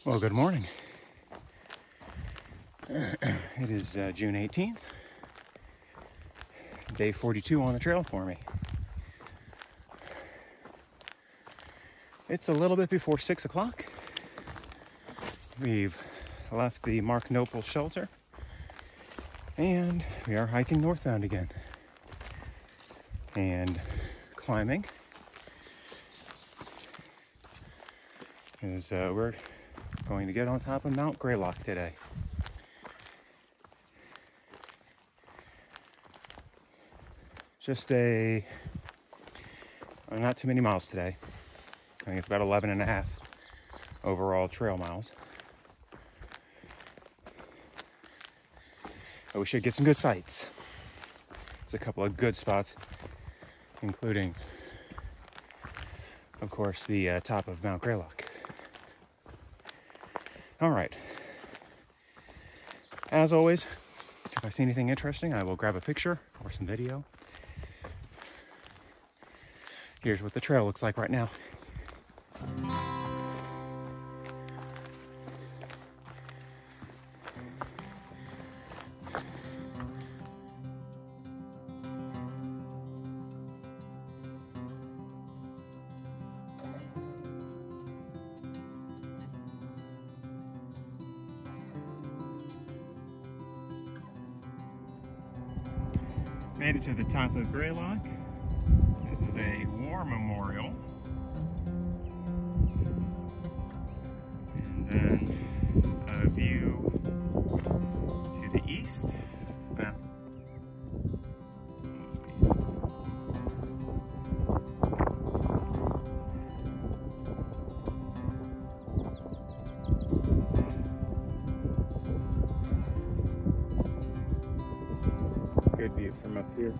Well, good morning. It is June 18th, day 42 on the trail for me. It's a little bit before 6 o'clock. We've left the Noepel shelter and we are hiking northbound again and climbing. As we're going to get on top of Mount Greylock today. Just not too many miles today. I think it's about 11 and a half overall trail miles. But we should get some good sights. There's a couple of good spots, including, of course, the top of Mount Greylock. All right. As always, if I see anything interesting, I will grab a picture or some video. Here's what the trail looks like right now. Made it to the top of Greylock. This is a war memorial. And then a view to the east. Well, almost east. Good view from up here.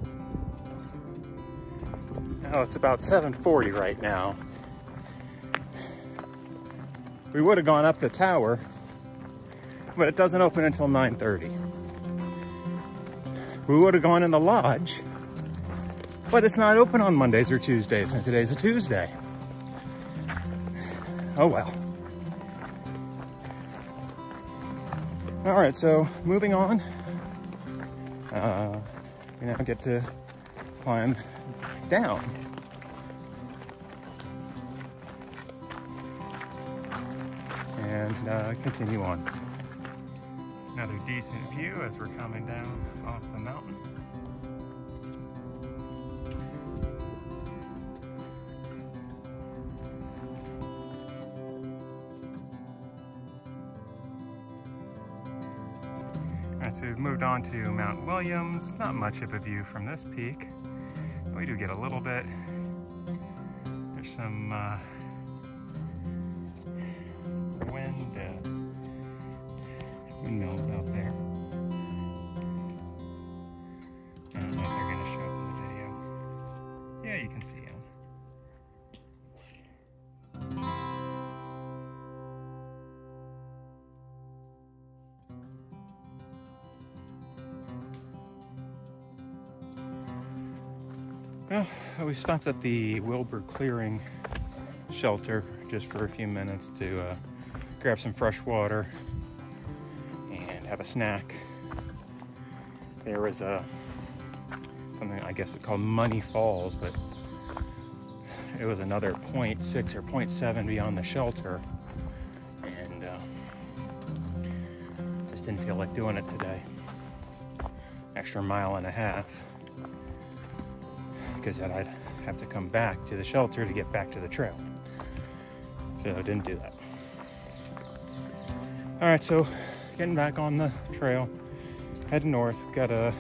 Now it's about 7:40 right now. We would have gone up the tower, but it doesn't open until 9:30. We would have gone in the lodge, but it's not open on Mondays or Tuesdays, and today's a Tuesday. Oh well. All right, so moving on. We now get to climb down. And continue on. Another decent view as we're coming down off the mountain. Alright, so we've moved on to Mount Williams. Not much of a view from this peak. We do get a little bit. There's some windmills out there. I don't know if they're going to show up in the video. Yeah, you can see them. Well, we stopped at the Wilbur Clearing shelter just for a few minutes to grab some fresh water and have a snack. There was something I guess it's called Money Falls, but it was another 0.6 or 0.7 beyond the shelter, and just didn't feel like doing it today. Extra mile and a half. Because then I'd have to come back to the shelter to get back to the trail. So I didn't do that. All right, so getting back on the trail, heading north. We've got a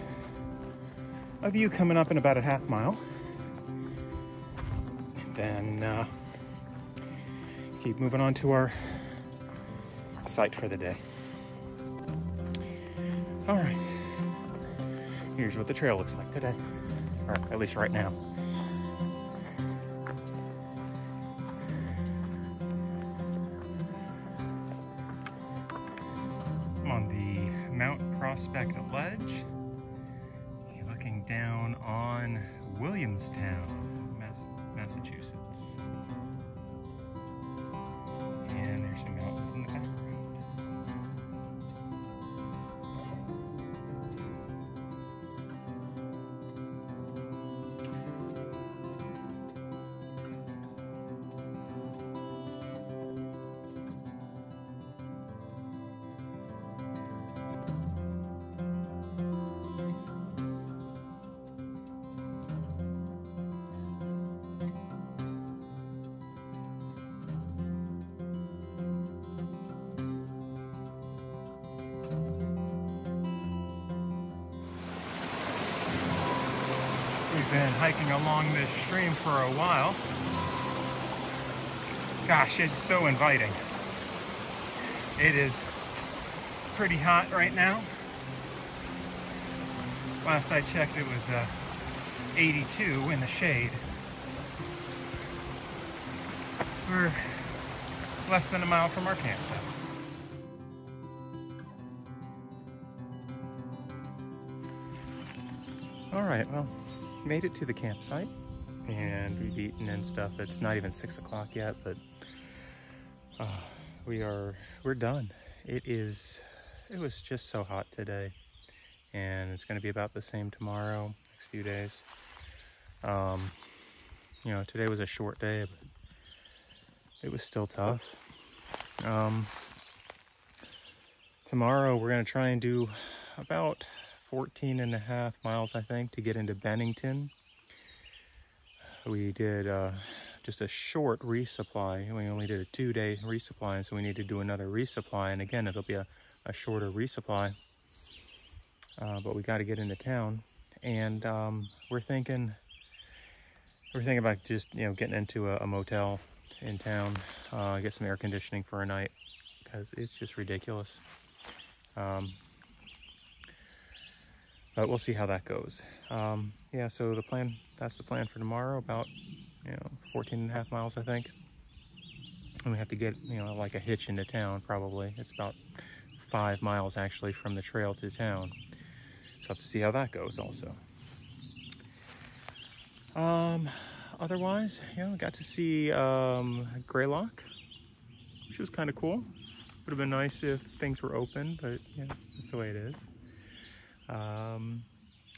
view coming up in about a half mile. And then keep moving on to our site for the day. All right, here's what the trail looks like today. Or at least right now. I'm on the Mount Prospect Ledge. You're looking down on Williamstown, Massachusetts. And there's some mountains in the back. been hiking along this stream for a while. Gosh, it's so inviting. It is pretty hot right now. Last I checked, it was 82 in the shade. We're less than a mile from our camp though. All right, well, made it to the campsite and we've eaten and stuff. It's not even 6 o'clock yet, but we're done. It was just so hot today, and it's going to be about the same tomorrow, next few days. You know, today was a short day, but it was still tough. Tomorrow we're going to try and do about 14.5 miles, I think, to get into Bennington. We did just a short resupply. We only did a 2-day resupply, so we need to do another resupply. And again, it'll be a shorter resupply. But we got to get into town, and we're thinking about just, you know, getting into a motel in town, get some air conditioning for a night, because it's just ridiculous. But we'll see how that goes. Yeah, so that's the plan for tomorrow, about, you know, 14.5 miles, I think. And we have to get, you know, like a hitch into town, probably. It's about 5 miles actually from the trail to town. So I'll have to see how that goes also. Otherwise, you know, got to see Greylock, which was kind of cool. Would have been nice if things were open, but yeah, that's the way it is.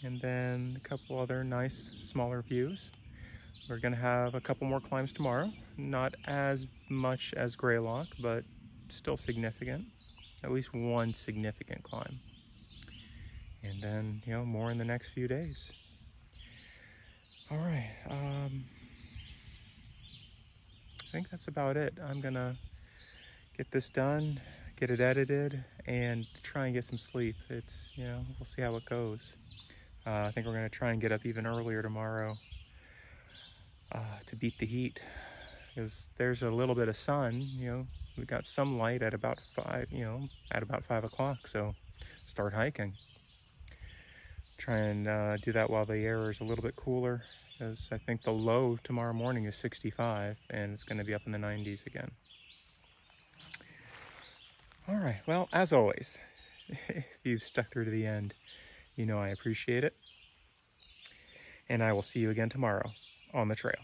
And then a couple other nice smaller views. We're gonna have a couple more climbs tomorrow. Not as much as Greylock, but still significant. At least one significant climb. And then, you know, more in the next few days. All right, I think that's about it. I'm gonna get this done, get it edited, and try and get some sleep. It's, you know, we'll see how it goes. I think we're gonna try and get up even earlier tomorrow to beat the heat, because there's a little bit of sun. You know, we got some light at about 5 o'clock, so start hiking. Try and do that while the air is a little bit cooler, because I think the low tomorrow morning is 65, and it's going to be up in the 90s again. All right, well, as always, if you've stuck through to the end, you know I appreciate it. And I will see you again tomorrow on the trail.